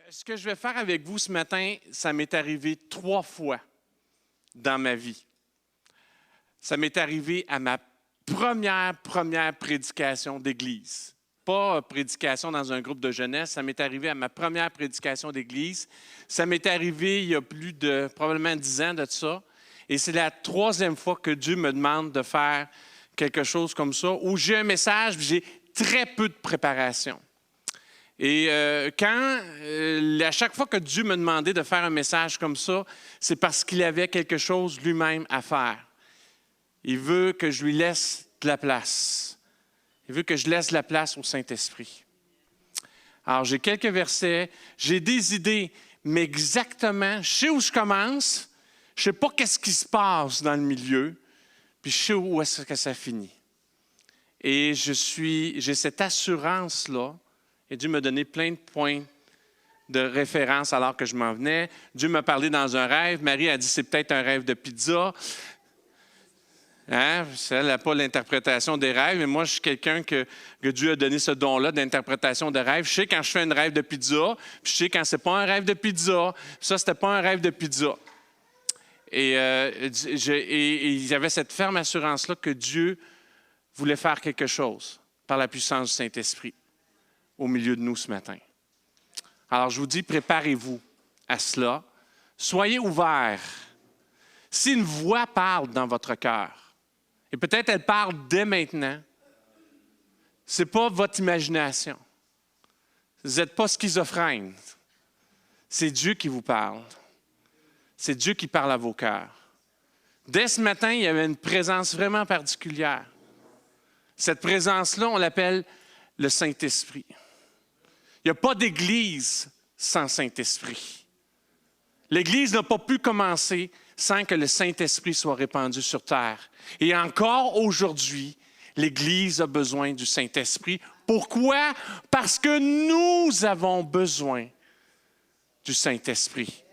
Ce que je vais faire avec vous ce matin, ça m'est arrivé 3 fois dans ma vie. Ça m'est arrivé à ma première prédication d'église. Pas prédication dans un groupe de jeunesse, ça m'est arrivé à ma première prédication d'église. Ça m'est arrivé il y a plus de probablement 10 ans de ça. Et c'est la 3e fois que Dieu me demande de faire quelque chose comme ça, où j'ai un message, j'ai très peu de préparation. Et à chaque fois que Dieu me demandait de faire un message comme ça, c'est parce qu'il avait quelque chose lui-même à faire. Il veut que je lui laisse de la place. Il veut que je laisse la place au Saint-Esprit. Alors, j'ai quelques versets, j'ai des idées, mais exactement, je sais où je commence, je ne sais pas qu'est-ce qui se passe dans le milieu, puis je sais où est-ce que ça finit. Et j'ai cette assurance-là, et Dieu m'a donné plein de points de référence alors que je m'en venais. Dieu m'a parlé dans un rêve. Marie a dit, c'est peut-être un rêve de pizza. Hein? Elle n'a pas l'interprétation des rêves, mais moi, je suis quelqu'un que Dieu a donné ce don-là d'interprétation de rêve. Je sais quand je fais un rêve de pizza, puis je sais quand ce n'est pas un rêve de pizza. Ça, ce n'était pas un rêve de pizza. Et j'avais cette ferme assurance-là que Dieu voulait faire quelque chose par la puissance du Saint-Esprit au milieu de nous ce matin. Alors, je vous dis, préparez-vous à cela. Soyez ouverts. Si une voix parle dans votre cœur, et peut-être elle parle dès maintenant, ce n'est pas votre imagination. Vous n'êtes pas schizophrène. C'est Dieu qui vous parle. C'est Dieu qui parle à vos cœurs. Dès ce matin, il y avait une présence vraiment particulière. Cette présence-là, on l'appelle le Saint-Esprit. Il n'y a pas d'Église sans Saint-Esprit. L'Église n'a pas pu commencer sans que le Saint-Esprit soit répandu sur terre. Et encore aujourd'hui, l'Église a besoin du Saint-Esprit. Pourquoi? Parce que nous avons besoin du Saint-Esprit.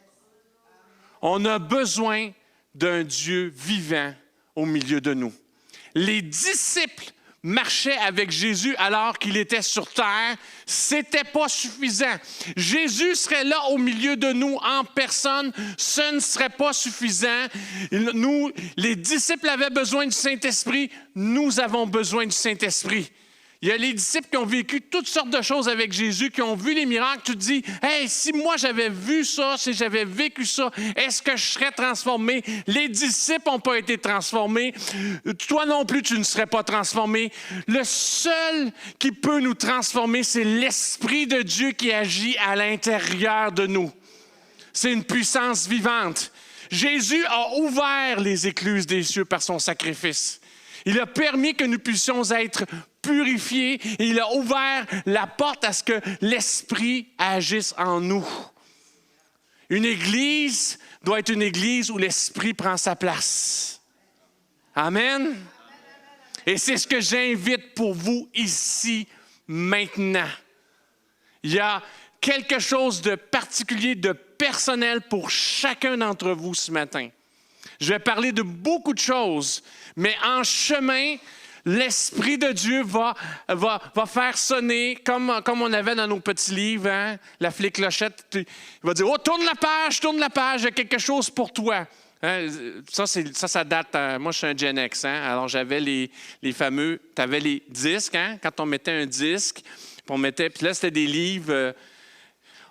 On a besoin d'un Dieu vivant au milieu de nous. Les disciples marchaient avec Jésus alors qu'il était sur terre, c'était pas suffisant. Jésus serait là au milieu de nous en personne, ce ne serait pas suffisant. Nous, les disciples avaient besoin du Saint-Esprit, nous avons besoin du Saint-Esprit. Il y a les disciples qui ont vécu toutes sortes de choses avec Jésus, qui ont vu les miracles. Tu te dis, hey, si moi j'avais vu ça, si j'avais vécu ça, est-ce que je serais transformé? Les disciples n'ont pas été transformés. Toi non plus, tu ne serais pas transformé. Le seul qui peut nous transformer, c'est l'Esprit de Dieu qui agit à l'intérieur de nous. C'est une puissance vivante. Jésus a ouvert les écluses des cieux par son sacrifice. Il a permis que nous puissions être purifiés et il a ouvert la porte à ce que l'Esprit agisse en nous. Une église doit être une église où l'Esprit prend sa place. Amen. Et c'est ce que j'invite pour vous ici, maintenant. Il y a quelque chose de particulier, de personnel pour chacun d'entre vous ce matin. Je vais parler de beaucoup de choses, mais en chemin, l'Esprit de Dieu va faire sonner, comme on avait dans nos petits livres, hein, la flic clochette. Il va dire, oh, tourne la page, il y a quelque chose pour toi. Hein, ça date, moi je suis un Gen X, hein, alors j'avais les fameux, tu avais les disques, hein, quand on mettait un disque, puis là c'était des livres,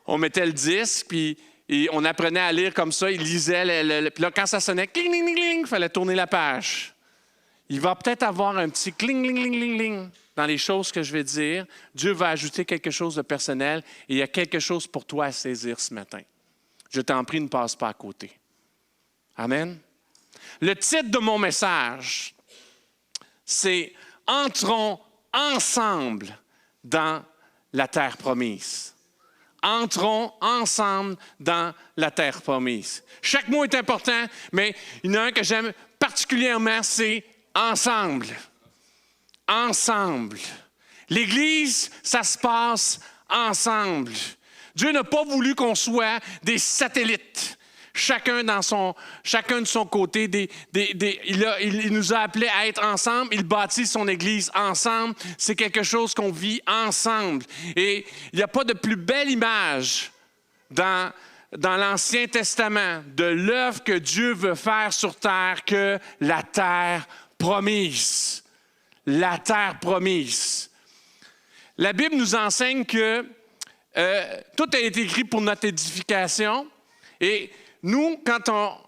on mettait le disque, puis et on apprenait à lire comme ça, il lisait, puis là, quand ça sonnait, cling, cling, cling, il fallait tourner la page. Il va peut-être avoir un petit cling, cling, cling, cling, cling dans les choses que je vais dire. Dieu va ajouter quelque chose de personnel et il y a quelque chose pour toi à saisir ce matin. Je t'en prie, ne passe pas à côté. Amen. Le titre de mon message, c'est « Entrons ensemble dans la terre promise ». Entrons ensemble dans la terre promise. Chaque mot est important, mais il y en a un que j'aime particulièrement, c'est « ensemble ». Ensemble. L'Église, ça se passe ensemble. Dieu n'a pas voulu qu'on soit des satellites. Chacun de son côté, il nous a appelés à être ensemble. Il bâtit son Église ensemble. C'est quelque chose qu'on vit ensemble. Et il n'y a pas de plus belle image dans l'Ancien Testament de l'œuvre que Dieu veut faire sur terre que la terre promise. La terre promise. La Bible nous enseigne que tout a été écrit pour notre édification. Et nous,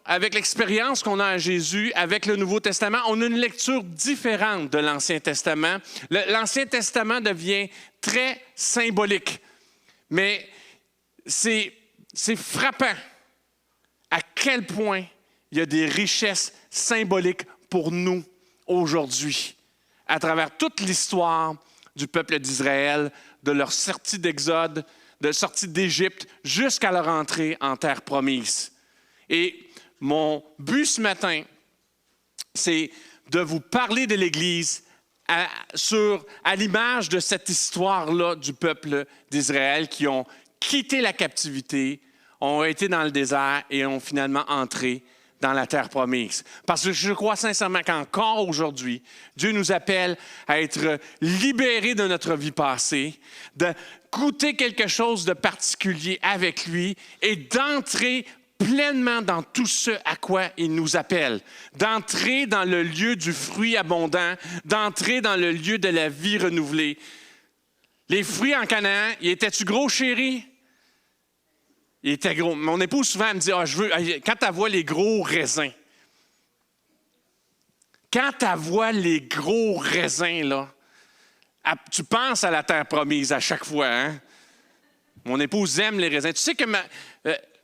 avec l'expérience qu'on a à Jésus, avec le Nouveau Testament, on a une lecture différente de l'Ancien Testament. L'Ancien Testament devient très symbolique. Mais c'est frappant à quel point il y a des richesses symboliques pour nous aujourd'hui, à travers toute l'histoire du peuple d'Israël, de leur sortie d'Exode, de sortie d'Égypte, jusqu'à leur entrée en terre promise. Et mon but ce matin, c'est de vous parler de l'Église à l'image de cette histoire-là du peuple d'Israël qui ont quitté la captivité, ont été dans le désert et ont finalement entré dans la terre promise. Parce que je crois sincèrement qu'encore aujourd'hui, Dieu nous appelle à être libérés de notre vie passée, de goûter quelque chose de particulier avec lui et d'entrer pleinement dans tout ce à quoi il nous appelle, d'entrer dans le lieu du fruit abondant, d'entrer dans le lieu de la vie renouvelée. Les fruits en Canaan, étaient-tu gros, chérie? Il était gros. Mon épouse, souvent, elle me dit, quand elle voit les gros raisins, là, tu penses à la terre promise à chaque fois, hein? Mon épouse aime les raisins. Tu sais que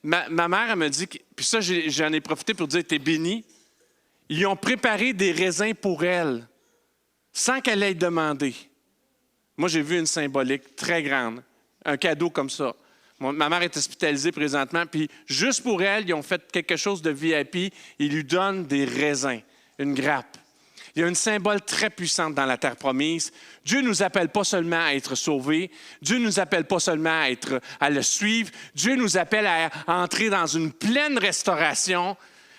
ma mère, elle me dit, puis ça, j'en ai profité pour dire, t'es bénie. Ils ont préparé des raisins pour elle, sans qu'elle ait demandé. Moi, j'ai vu une symbolique très grande, un cadeau comme ça. Ma mère est hospitalisée présentement, puis juste pour elle, ils ont fait quelque chose de VIP. Ils lui donnent des raisins, une grappe. Il y a une symbole très puissante dans la terre promise. Dieu ne nous appelle pas seulement à être sauvés. Dieu ne nous appelle pas seulement à le suivre. Dieu nous appelle à entrer dans une pleine restauration,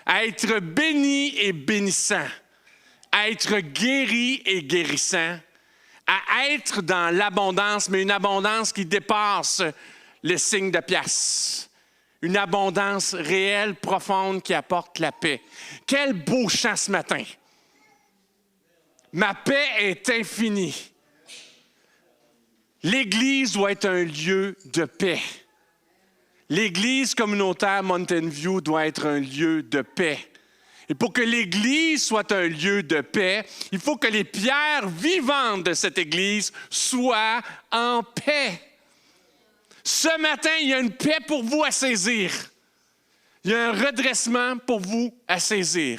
à être bénis et bénissants, à être guéris et guérissants, à être dans l'abondance, mais une abondance qui dépasse le signe de pièce. Une abondance réelle, profonde, qui apporte la paix. Quel beau chant ce matin! Ma paix est infinie. L'Église doit être un lieu de paix. L'Église communautaire Mountain View doit être un lieu de paix. Et pour que l'Église soit un lieu de paix, il faut que les pierres vivantes de cette Église soient en paix. Ce matin, il y a une paix pour vous à saisir. Il y a un redressement pour vous à saisir.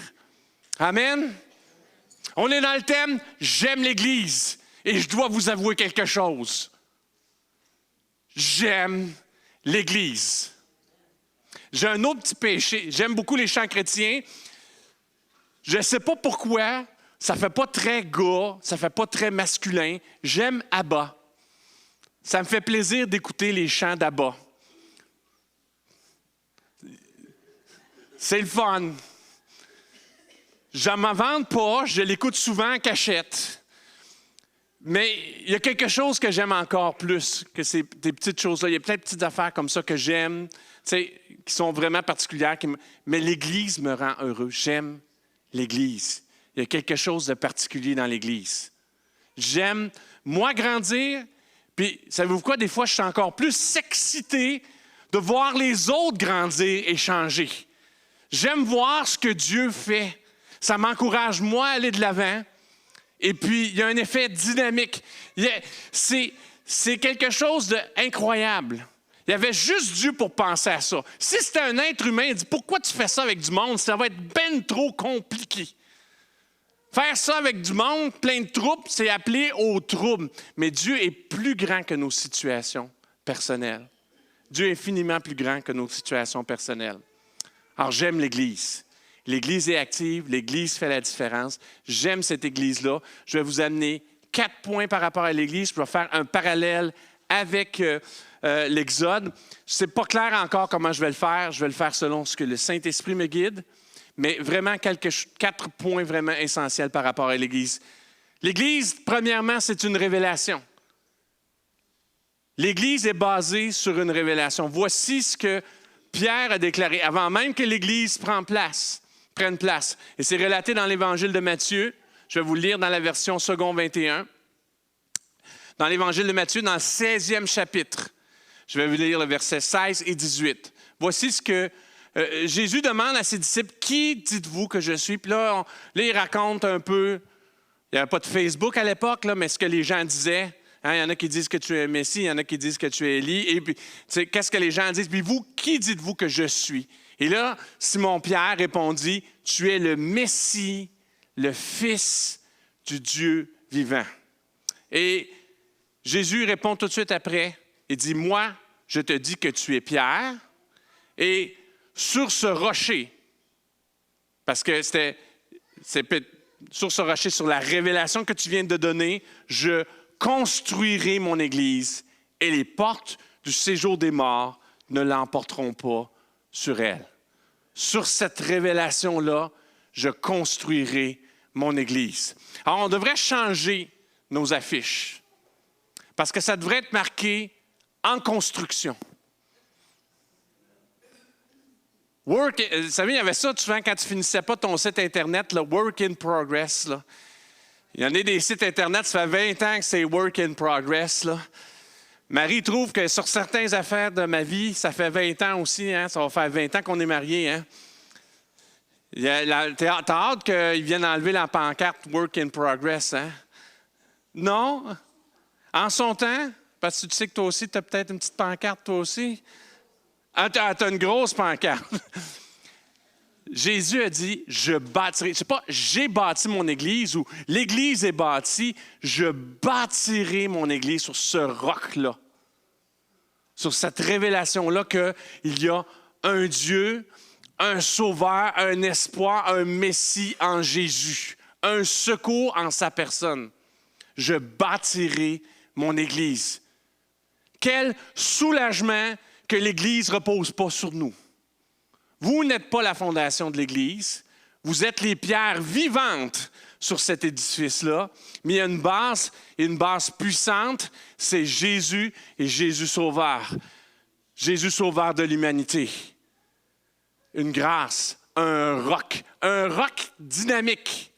Amen. On est dans le thème « J'aime l'Église » et je dois vous avouer quelque chose. J'aime l'Église. J'ai un autre petit péché. J'aime beaucoup les chants chrétiens. Je ne sais pas pourquoi, ça ne fait pas très gars, ça ne fait pas très masculin. J'aime Abba. Ça me fait plaisir d'écouter les chants d'Abba. C'est le fun. Je ne m'en vante pas, je l'écoute souvent en cachette. Mais il y a quelque chose que j'aime encore plus que ces des petites choses-là. Il y a plein de petites affaires comme ça que j'aime, qui sont vraiment particulières. Mais l'Église me rend heureux. J'aime l'Église. Il y a quelque chose de particulier dans l'Église. J'aime, moi, grandir. Puis, savez-vous quoi? Des fois, je suis encore plus excité de voir les autres grandir et changer. J'aime voir ce que Dieu fait. Ça m'encourage, moi, à aller de l'avant. Et puis, il y a un effet dynamique. C'est quelque chose d'incroyable. Il y avait juste Dieu pour penser à ça. Si c'était un être humain, il dit, pourquoi tu fais ça avec du monde? Ça va être ben trop compliqué. Faire ça avec du monde, plein de troubles, c'est appelé au trouble. Mais Dieu est plus grand que nos situations personnelles. Dieu est infiniment plus grand que nos situations personnelles. Alors, j'aime l'Église. L'Église est active, l'Église fait la différence. J'aime cette Église-là. Je vais vous amener 4 points par rapport à l'Église. Je vais faire un parallèle avec l'Exode. Ce n'est pas clair encore comment je vais le faire. Je vais le faire selon ce que le Saint-Esprit me guide. Mais vraiment, 4 points vraiment essentiels par rapport à l'Église. L'Église, premièrement, c'est une révélation. L'Église est basée sur une révélation. Voici ce que Pierre a déclaré avant même que l'Église prenne place. Et c'est relaté dans l'Évangile de Matthieu. Je vais vous le lire dans la version second 21. Dans l'Évangile de Matthieu, dans le 16e chapitre. Je vais vous lire le verset 16 et 18. Voici ce que Jésus demande à ses disciples, « Qui dites-vous que je suis? » Puis là, il raconte un peu, il n'y avait pas de Facebook à l'époque, là, mais ce que les gens disaient. Hein, il y en a qui disent que tu es Messie, il y en a qui disent que tu es Élie. Et puis, qu'est-ce que les gens disent? Puis vous, qui dites-vous que je suis? Et là, Simon-Pierre répondit, « Tu es le Messie, le Fils du Dieu vivant. » Et Jésus répond tout de suite après, il dit, « Moi, je te dis que tu es Pierre, et sur ce rocher, parce que c'est sur ce rocher, sur la révélation que tu viens de donner, je construirai mon Église, et les portes du séjour des morts ne l'emporteront pas sur elle. » Sur cette révélation-là, je construirai mon Église. Alors, on devrait changer nos affiches, parce que ça devrait être marqué en construction. Vous savez, il y avait ça souvent quand tu ne finissais pas ton site Internet, le work in progress. Là. Il y en a des sites Internet, ça fait 20 ans que c'est work in progress. Là. Marie trouve que sur certaines affaires de ma vie, ça fait 20 ans aussi, hein, ça va faire 20 ans qu'on est mariés. Hein. T'as hâte qu'ils viennent enlever la pancarte work in progress, hein? Non? En son temps? Parce que tu sais que toi aussi, tu as peut-être une petite pancarte, toi aussi. Ah, tu as une grosse pancarte. Jésus a dit, je bâtirai. C'est pas j'ai bâti mon Église ou l'Église est bâtie. Je bâtirai mon Église sur ce roc-là. Sur cette révélation-là qu'il y a un Dieu, un sauveur, un espoir, un Messie en Jésus. Un secours en sa personne. Je bâtirai mon Église. Quel soulagement que l'Église ne repose pas sur nous. Vous n'êtes pas la fondation de l'Église. Vous êtes les pierres vivantes sur cet édifice-là. Mais il y a une base puissante, c'est Jésus et Jésus Sauveur. Jésus Sauveur de l'humanité. Une grâce, un roc dynamique.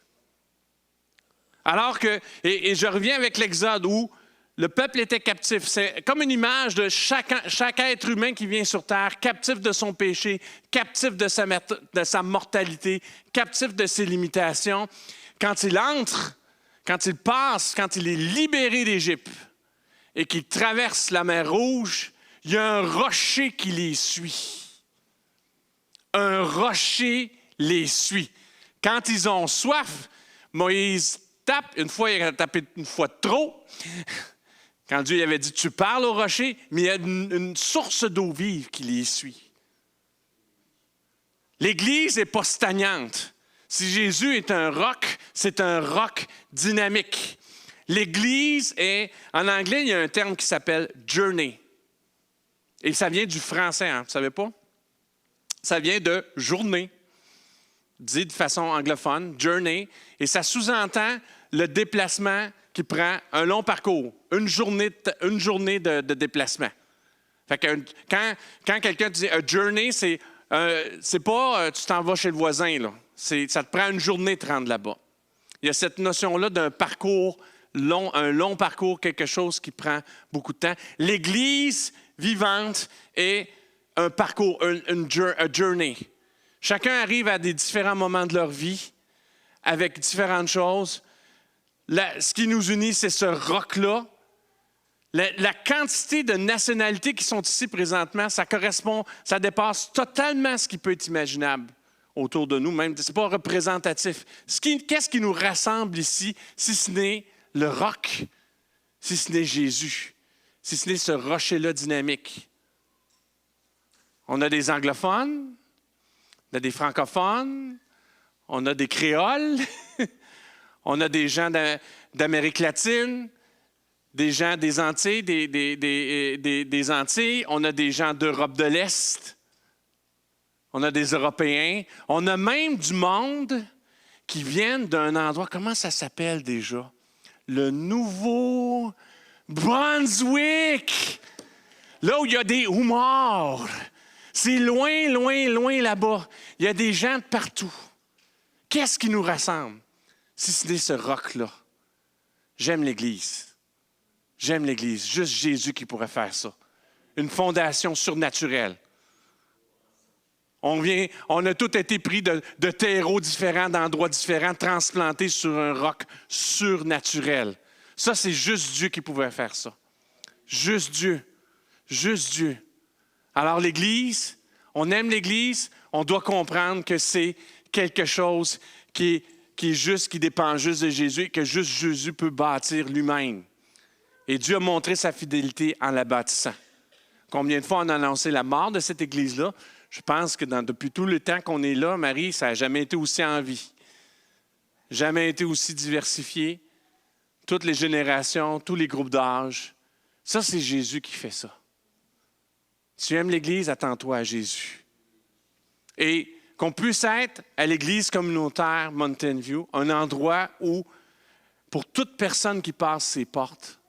Alors que, et je reviens avec l'Exode où le peuple était captif. C'est comme une image de chaque être humain qui vient sur terre, captif de son péché, captif de sa mortalité, captif de ses limitations. Quand il entre, quand il passe, quand il est libéré d'Égypte et qu'il traverse la mer Rouge, il y a un rocher qui les suit. Un rocher les suit. Quand ils ont soif, Moïse tape. Une fois, il a tapé une fois de trop. Quand Dieu avait dit, tu parles au rocher, mais il y a une source d'eau vive qui les suit. L'Église n'est pas stagnante. Si Jésus est un roc, c'est un roc dynamique. L'Église est, en anglais, il y a un terme qui s'appelle « journey ». Et ça vient du français, hein, vous ne savez pas? Ça vient de « journée », dit de façon anglophone, « journey ». Et ça sous-entend le déplacement qui prend un long parcours, une journée de déplacement. Fait que quand quelqu'un dit « a journey », c'est pas tu t'en vas chez le voisin, là. Ça te prend une journée de te rendre là-bas. Il y a cette notion-là d'un parcours long, un long parcours, quelque chose qui prend beaucoup de temps. L'Église vivante est un parcours, un journey. Chacun arrive à des différents moments de leur vie avec différentes choses. Ce qui nous unit, c'est ce roc-là. La quantité de nationalités qui sont ici présentement, ça dépasse totalement ce qui peut être imaginable autour de nous, même. Ce n'est pas représentatif. Qu'est-ce qui nous rassemble ici, si ce n'est le roc, si ce n'est Jésus, si ce n'est ce rocher-là dynamique? On a des anglophones, on a des francophones, on a des créoles, on a des gens d'Amérique latine, des gens des Antilles, des Antilles, on a des gens d'Europe de l'Est, on a des Européens, on a même du monde qui viennent d'un endroit, comment ça s'appelle déjà? Le Nouveau-Brunswick, là où il y a des homards. C'est loin, loin, loin là-bas. Il y a des gens de partout. Qu'est-ce qui nous rassemble? Si ce n'est ce roc-là. J'aime l'Église. J'aime l'Église. Juste Jésus qui pourrait faire ça. Une fondation surnaturelle. On a tous été pris de terreaux différents, d'endroits différents, transplantés sur un roc surnaturel. Ça, c'est juste Dieu qui pouvait faire ça. Juste Dieu. Juste Dieu. Alors l'Église, on aime l'Église, on doit comprendre que c'est quelque chose qui est juste, qui dépend juste de Jésus et que juste Jésus peut bâtir lui-même. Et Dieu a montré sa fidélité en la bâtissant. Combien de fois on a annoncé la mort de cette Église-là? Je pense que depuis tout le temps qu'on est là, Marie, ça n'a jamais été aussi en vie. Jamais été aussi diversifié. Toutes les générations, tous les groupes d'âge. Ça, c'est Jésus qui fait ça. Tu aimes l'Église, attends-toi à Jésus. Et qu'on puisse être à l'Église communautaire Mountain View, un endroit où, pour toute personne qui passe ses portes,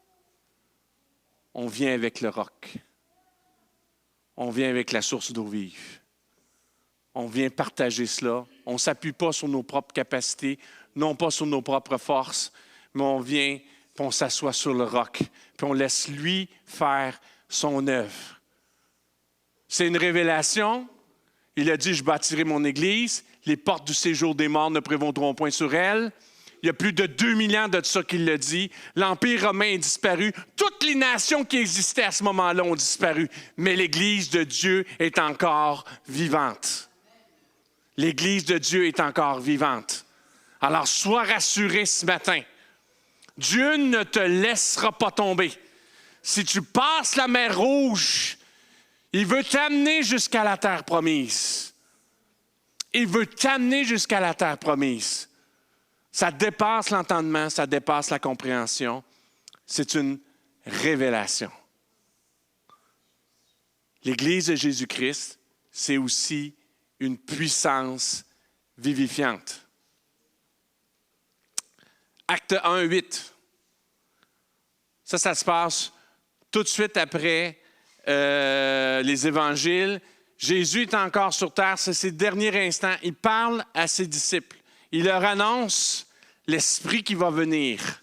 on vient avec le roc. On vient avec la source d'eau vive. On vient partager cela. On ne s'appuie pas sur nos propres capacités, non pas sur nos propres forces, mais on vient, puis on s'assoit sur le roc, puis on laisse lui faire son œuvre. C'est une révélation. Il a dit, je bâtirai mon Église, les portes du séjour des morts ne prévaudront point sur elle. Il y a plus de 2000 ans de ça qu'il l'a dit. L'Empire romain est disparu. Toutes les nations qui existaient à ce moment-là ont disparu. Mais l'Église de Dieu est encore vivante. L'Église de Dieu est encore vivante. Alors, sois rassuré ce matin. Dieu ne te laissera pas tomber. Si tu passes la mer Rouge, il veut t'amener jusqu'à la terre promise. Il veut t'amener jusqu'à la terre promise. Ça dépasse l'entendement, ça dépasse la compréhension. C'est une révélation. L'Église de Jésus-Christ, c'est aussi une puissance vivifiante. Acte 1, 8. Ça se passe tout de suite après les évangiles. Jésus est encore sur terre, c'est ses derniers instants. Il parle à ses disciples. Il leur annonce l'Esprit qui va venir.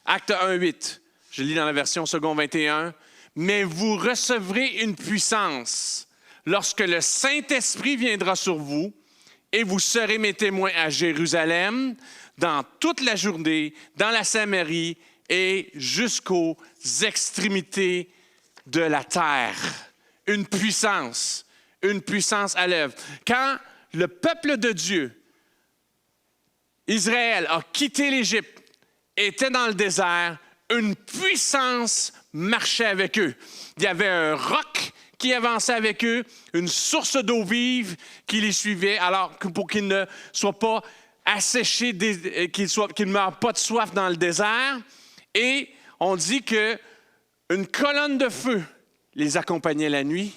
Acte 1, 8. Je lis dans la version second 21. « Mais vous recevrez une puissance lorsque le Saint-Esprit viendra sur vous et vous serez mes témoins à Jérusalem, dans toute la Judée, dans la Samarie et jusqu'aux extrémités de la terre. » Une puissance à l'œuvre. Quand le peuple de Dieu, Israël, a quitté l'Égypte, était dans le désert, une puissance marchait avec eux. Il y avait un roc qui avançait avec eux, une source d'eau vive qui les suivait, alors que pour qu'ils ne soient pas asséchés, qu'ils ne meurent pas de soif dans le désert. Et on dit qu'une colonne de feu les accompagnait la nuit,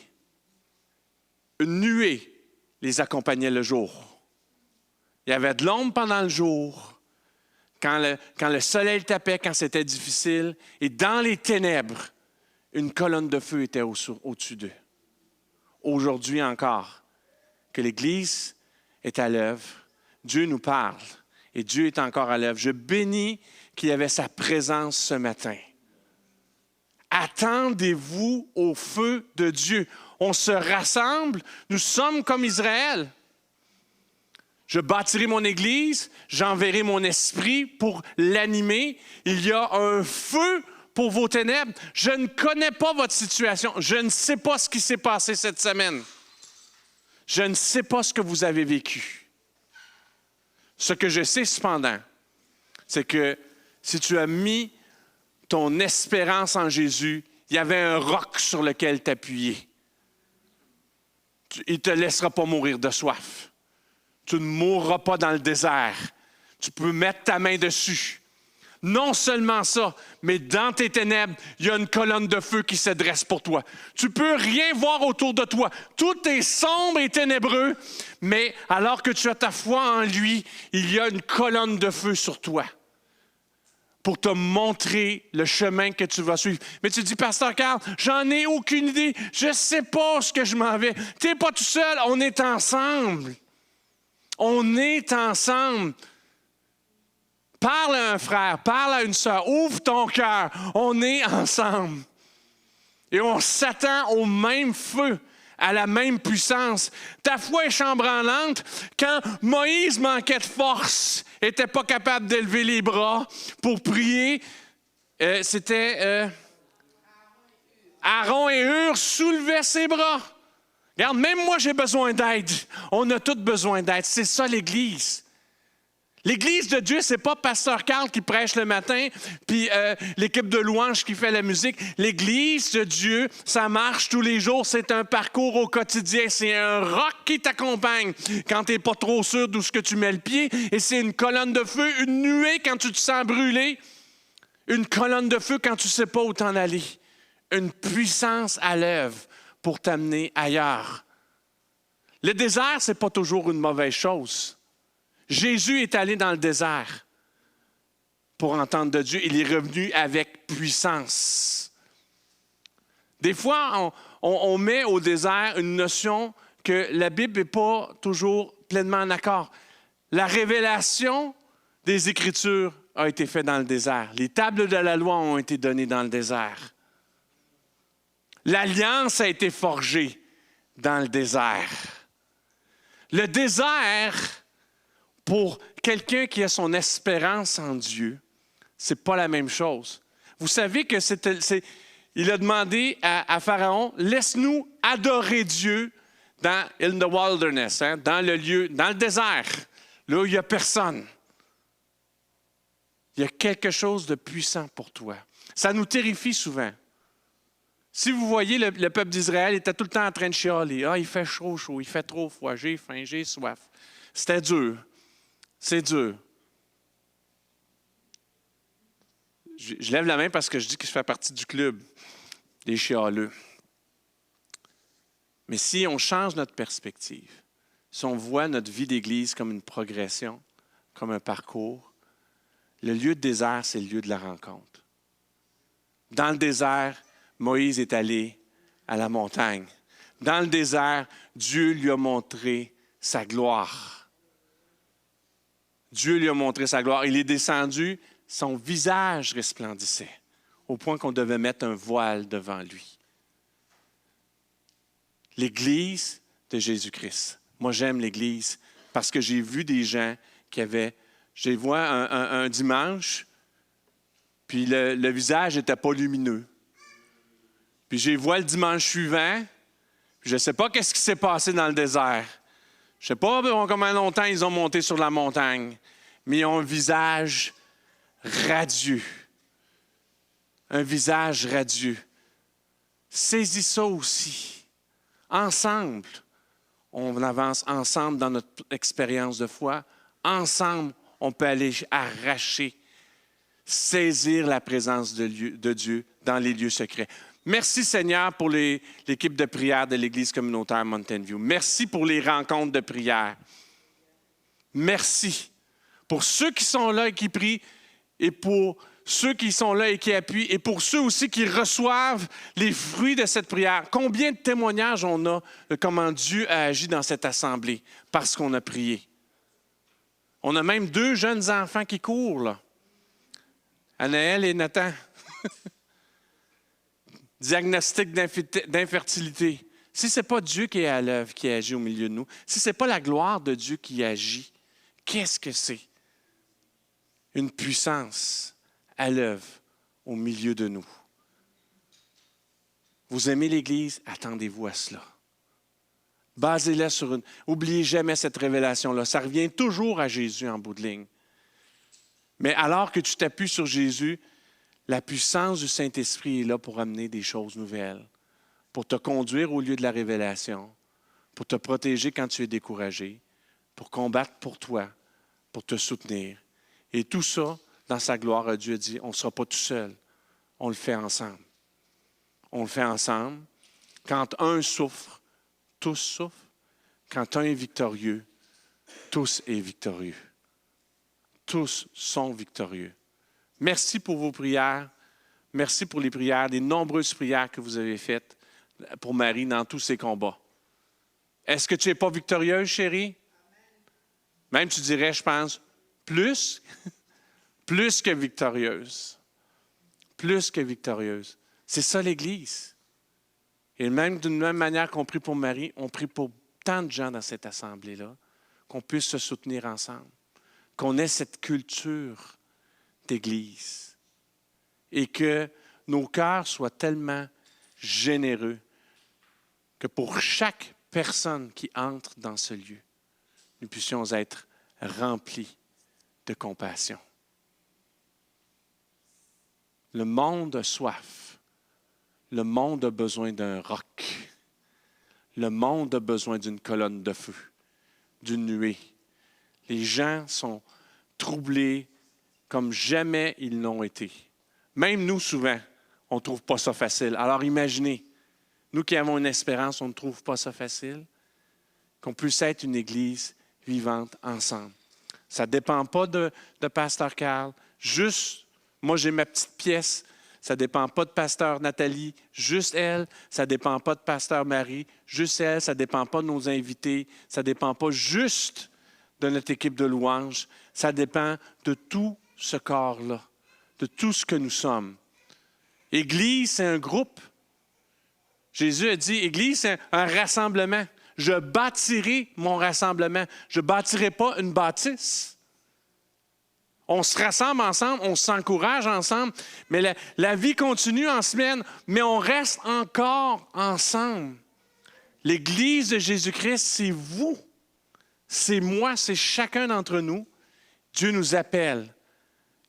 une nuée les accompagnait le jour. Il y avait de l'ombre pendant le jour, quand le soleil tapait, quand c'était difficile, et dans les ténèbres, une colonne de feu était au-dessus d'eux. Aujourd'hui encore, que l'Église est à l'œuvre, Dieu nous parle, et Dieu est encore à l'œuvre. Je bénis qu'il y avait sa présence ce matin. Attendez-vous au feu de Dieu. On se rassemble, nous sommes comme Israël. Je bâtirai mon Église, j'enverrai mon esprit pour l'animer. Il y a un feu pour vos ténèbres. Je ne connais pas votre situation. Je ne sais pas ce qui s'est passé cette semaine. Je ne sais pas ce que vous avez vécu. Ce que je sais cependant, c'est que si tu as mis ton espérance en Jésus, il y avait un roc sur lequel t'appuyer. Il ne te laissera pas mourir de soif. Tu ne mourras pas dans le désert. Tu peux mettre ta main dessus. Non seulement ça, mais dans tes ténèbres, il y a une colonne de feu qui se dresse pour toi. Tu peux rien voir autour de toi. Tout est sombre et ténébreux, mais alors que tu as ta foi en lui, il y a une colonne de feu sur toi pour te montrer le chemin que tu vas suivre. Mais tu dis, Pasteur Carl, j'en ai aucune idée. Je ne sais pas ce que je m'en vais. Tu n'es pas tout seul, on est ensemble. On est ensemble. Parle à un frère, parle à une sœur, ouvre ton cœur. On est ensemble. Et on s'attend au même feu, à la même puissance. Ta foi est chambranlante. Quand Moïse manquait de force, n'était pas capable d'élever les bras pour prier, c'était Aaron et Hur soulevaient ses bras. Regarde, même moi, j'ai besoin d'aide. On a tous besoin d'aide. C'est ça, l'Église. L'Église de Dieu, ce n'est pas Pasteur Carl qui prêche le matin, puis l'équipe de louange qui fait la musique. L'Église de Dieu, ça marche tous les jours. C'est un parcours au quotidien. C'est un roc qui t'accompagne quand tu n'es pas trop sûr d'où ce que tu mets le pied. Et c'est une colonne de feu, une nuée quand tu te sens brûler. Une colonne de feu quand tu ne sais pas où t'en aller. Une puissance à l'œuvre pour t'amener ailleurs. Le désert, ce n'est pas toujours une mauvaise chose. Jésus est allé dans le désert pour entendre de Dieu. Il est revenu avec puissance. Des fois, on met au désert une notion que la Bible n'est pas toujours pleinement en accord. La révélation des Écritures a été faite dans le désert. Les tables de la loi ont été données dans le désert. L'alliance a été forgée dans le désert. Le désert, pour quelqu'un qui a son espérance en Dieu, ce n'est pas la même chose. Vous savez que il a demandé à Pharaon, laisse-nous adorer Dieu in the wilderness, dans le désert, là où il n'y a personne. Il y a quelque chose de puissant pour toi. Ça nous terrifie souvent. Si vous voyez, le peuple d'Israël était tout le temps en train de chialer. Ah, il fait chaud, il fait trop froid, j'ai faim, j'ai soif. C'était dur. C'est dur. Je lève la main parce que je dis que je fais partie du club des chialeux. Mais si on change notre perspective, si on voit notre vie d'Église comme une progression, comme un parcours, le lieu de désert, c'est le lieu de la rencontre. Dans le désert, Moïse est allé à la montagne. Dans le désert, Dieu lui a montré sa gloire. Dieu lui a montré sa gloire. Il est descendu, son visage resplendissait, au point qu'on devait mettre un voile devant lui. L'Église de Jésus-Christ. Moi, j'aime l'Église parce que j'ai vu des gens qui avaient... Je les vois un dimanche, puis le visage n'était pas lumineux. Puis je les vois le dimanche suivant, puis je ne sais pas qu'est-ce qui s'est passé dans le désert. Je ne sais pas combien longtemps ils ont monté sur la montagne, mais ils ont un visage radieux. Un visage radieux. Saisis ça aussi. Ensemble, on avance ensemble dans notre expérience de foi. Ensemble, on peut aller arracher, saisir la présence de Dieu dans les lieux secrets. Merci Seigneur pour l'équipe de prière de l'Église communautaire Mountain View. Merci pour les rencontres de prière. Merci pour ceux qui sont là et qui prient et pour ceux qui sont là et qui appuient et pour ceux aussi qui reçoivent les fruits de cette prière. Combien de témoignages on a de comment Dieu a agi dans cette assemblée parce qu'on a prié. On a même 2 jeunes enfants qui courent, là. Anaël et Nathan. Diagnostic d'infertilité. Si ce n'est pas Dieu qui est à l'œuvre, qui agit au milieu de nous, si ce n'est pas la gloire de Dieu qui agit, qu'est-ce que c'est? Une puissance à l'œuvre au milieu de nous. Vous aimez l'Église? Attendez-vous à cela. Basez-la sur une... N'oubliez jamais cette révélation-là. Ça revient toujours à Jésus en bout de ligne. Mais alors que tu t'appuies sur Jésus, la puissance du Saint-Esprit est là pour amener des choses nouvelles, pour te conduire au lieu de la révélation, pour te protéger quand tu es découragé, pour combattre pour toi, pour te soutenir. Et tout ça dans sa gloire, Dieu a dit, on ne sera pas tout seul. On le fait ensemble. On le fait ensemble. Quand un souffre, tous souffrent. Quand un est victorieux, tous est victorieux. Tous sont victorieux. Merci pour vos prières. Merci pour les prières, les nombreuses prières que vous avez faites pour Marie dans tous ses combats. Est-ce que tu n'es pas victorieuse, chérie? Même tu dirais, je pense, plus, plus que victorieuse. Plus que victorieuse. C'est ça l'Église. Et même d'une même manière qu'on prie pour Marie, on prie pour tant de gens dans cette assemblée-là, qu'on puisse se soutenir ensemble, qu'on ait cette culture d'Église et que nos cœurs soient tellement généreux que pour chaque personne qui entre dans ce lieu, nous puissions être remplis de compassion. Le monde a soif. Le monde a besoin d'un roc. Le monde a besoin d'une colonne de feu, d'une nuée. Les gens sont troublés comme jamais ils l'ont été. Même nous, souvent, on ne trouve pas ça facile. Alors imaginez, nous qui avons une espérance, on ne trouve pas ça facile, qu'on puisse être une Église vivante ensemble. Ça ne dépend pas de Pasteur Carl. Juste, moi j'ai ma petite pièce. Ça ne dépend pas de Pasteur Nathalie, juste elle. Ça ne dépend pas de Pasteur Marie, juste elle. Ça ne dépend pas de nos invités. Ça ne dépend pas juste de notre équipe de louanges. Ça dépend de tout ce corps-là, de tout ce que nous sommes. Église, c'est un groupe. Jésus a dit, Église, c'est un rassemblement. Je bâtirai mon rassemblement. Je ne bâtirai pas une bâtisse. On se rassemble ensemble, on s'encourage ensemble, mais la vie continue en semaine, mais on reste encore ensemble. L'Église de Jésus-Christ, c'est vous, c'est moi, c'est chacun d'entre nous. Dieu nous appelle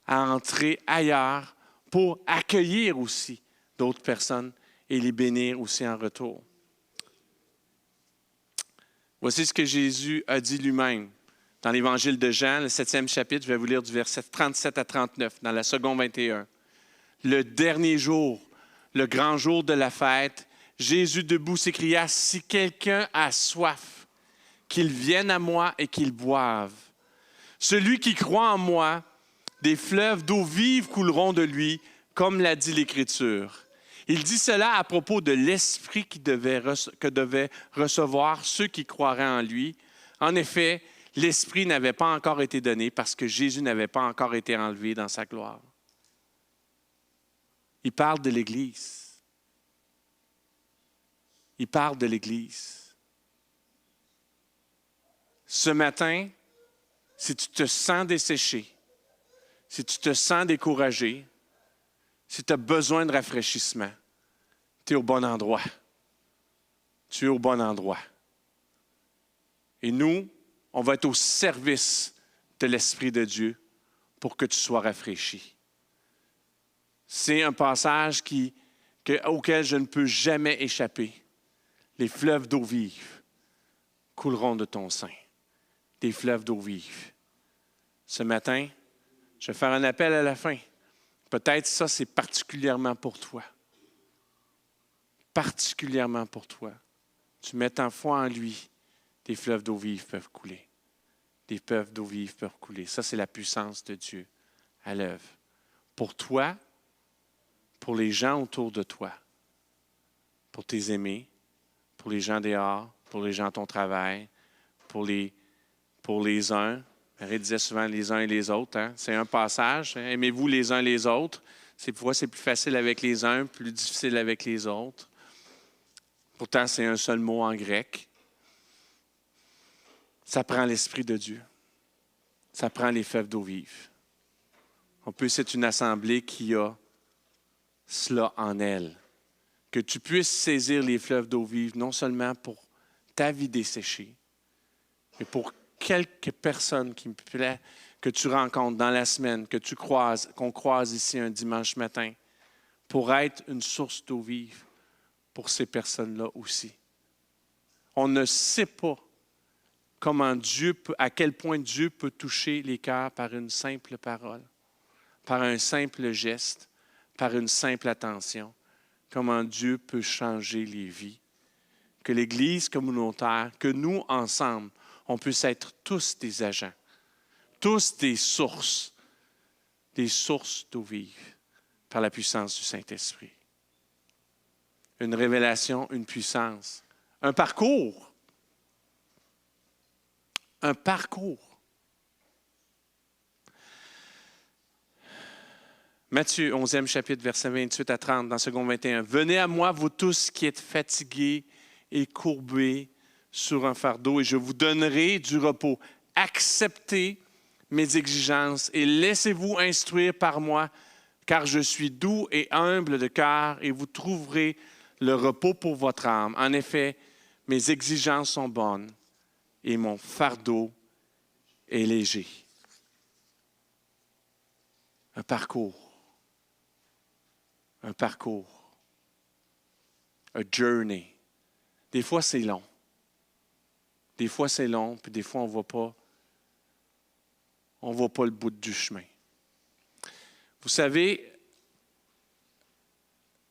à entrer ailleurs pour accueillir aussi d'autres personnes et les bénir aussi en retour. Voici ce que Jésus a dit lui-même dans l'Évangile de Jean, le 7e chapitre. Je vais vous lire du verset 37 à 39, dans la seconde 21. Le dernier jour, le grand jour de la fête, Jésus debout s'écria, « Si quelqu'un a soif, qu'il vienne à moi et qu'il boive. Celui qui croit en moi, des fleuves d'eau vive couleront de lui, comme l'a dit l'Écriture. » Il dit cela à propos de l'Esprit que devaient recevoir ceux qui croiraient en lui. En effet, l'Esprit n'avait pas encore été donné parce que Jésus n'avait pas encore été enlevé dans sa gloire. Il parle de l'Église. Il parle de l'Église. Ce matin, si tu te sens desséché, si tu te sens découragé, si tu as besoin de rafraîchissement, tu es au bon endroit. Tu es au bon endroit. Et nous, on va être au service de l'Esprit de Dieu pour que tu sois rafraîchi. C'est un passage auquel je ne peux jamais échapper. Les fleuves d'eau vive couleront de ton sein. Des fleuves d'eau vive. Ce matin, je vais faire un appel à la fin. Peut-être ça, c'est particulièrement pour toi. Particulièrement pour toi. Tu mets ta foi en lui, des fleuves d'eau vive peuvent couler. Des fleuves d'eau vive peuvent couler. Ça, c'est la puissance de Dieu à l'œuvre. Pour toi, pour les gens autour de toi, pour tes aimés, pour les gens dehors, pour les gens à ton travail, pour les uns. Marie disait souvent les uns et les autres. Hein? C'est un passage. Hein? Aimez-vous les uns les autres. Parfois, c'est plus facile avec les uns, plus difficile avec les autres. Pourtant, c'est un seul mot en grec. Ça prend l'Esprit de Dieu. Ça prend les fleuves d'eau vive. On peut, c'est une assemblée qui a cela en elle. Que tu puisses saisir les fleuves d'eau vive, non seulement pour ta vie desséchée, mais pour quelques personnes qui me plaît, que tu rencontres dans la semaine, qu'on croise ici un dimanche matin, pour être une source d'eau vive pour ces personnes-là aussi. On ne sait pas à quel point Dieu peut toucher les cœurs par une simple parole. par un simple geste, par une simple attention, comment Dieu peut changer les vies. Que l'Église communautaire, que nous, ensemble, on puisse être tous des agents, tous des sources d'eau vive par la puissance du Saint-Esprit. Une révélation, une puissance, un parcours. Un parcours. Matthieu 11e chapitre, versets 28 à 30, dans second 21. « Venez à moi, vous tous qui êtes fatigués et courbés sur un fardeau, et je vous donnerai du repos. Acceptez mes exigences et laissez-vous instruire par moi, car je suis doux et humble de cœur, et vous trouverez le repos pour votre âme. En effet, mes exigences sont bonnes et mon fardeau est léger. » Un parcours. Un parcours. A journey. Des fois, c'est long. Des fois, c'est long, puis des fois, on ne voit pas le bout du chemin. Vous savez,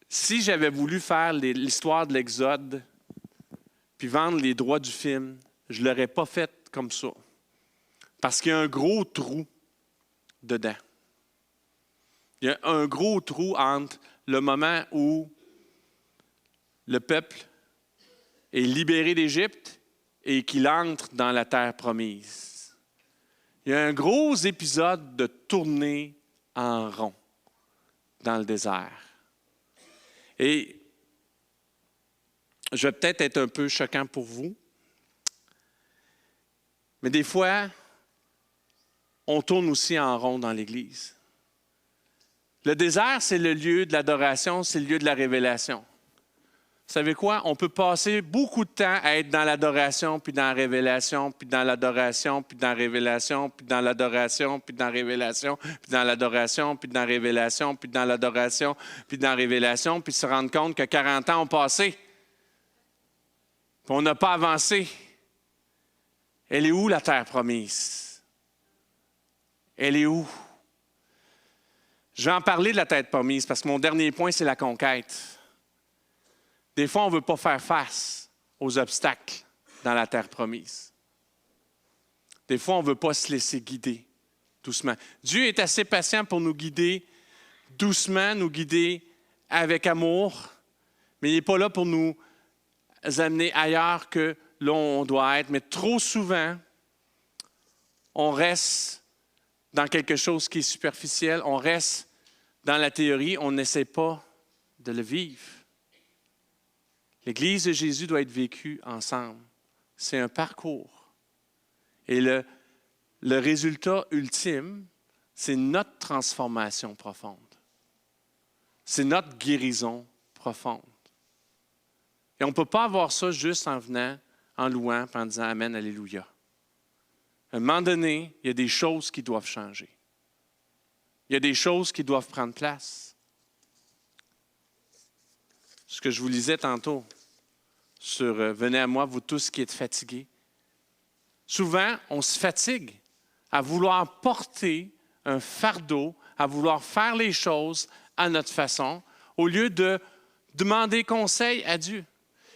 si j'avais voulu faire l'histoire de l'Exode, puis vendre les droits du film, je ne l'aurais pas fait comme ça. Parce qu'il y a un gros trou dedans. Il y a un gros trou entre le moment où le peuple est libéré d'Égypte et qu'il entre dans la terre promise. Il y a un gros épisode de tournée en rond dans le désert. Et je vais peut-être être un peu choquant pour vous, mais des fois, on tourne aussi en rond dans l'Église. Le désert, c'est le lieu de l'adoration, c'est le lieu de la révélation. Vous savez quoi? On peut passer beaucoup de temps à être dans l'adoration, puis dans la révélation, puis dans l'adoration, puis dans la révélation, puis dans l'adoration, puis dans la révélation, puis dans l'adoration, puis dans la révélation, puis dans l'adoration, puis dans la révélation, puis se rendre compte que 40 ans ont passé, puis on n'a pas avancé. Elle est où la terre promise? Elle est où? Je vais en parler de la terre promise parce que mon dernier point, c'est la conquête. Des fois, on ne veut pas faire face aux obstacles dans la terre promise. Des fois, on ne veut pas se laisser guider doucement. Dieu est assez patient pour nous guider doucement, nous guider avec amour, mais il n'est pas là pour nous amener ailleurs que là où on doit être. Mais trop souvent, on reste dans quelque chose qui est superficiel, on reste dans la théorie, on n'essaie pas de le vivre. L'Église de Jésus doit être vécue ensemble. C'est un parcours. Et le résultat ultime, c'est notre transformation profonde. C'est notre guérison profonde. Et on ne peut pas avoir ça juste en venant, en louant, en disant « Amen, Alléluia ». À un moment donné, il y a des choses qui doivent changer. Il y a des choses qui doivent prendre place. Ce que je vous lisais tantôt sur « Venez à moi, vous tous qui êtes fatigués ». Souvent, on se fatigue à vouloir porter un fardeau, à vouloir faire les choses à notre façon, au lieu de demander conseil à Dieu.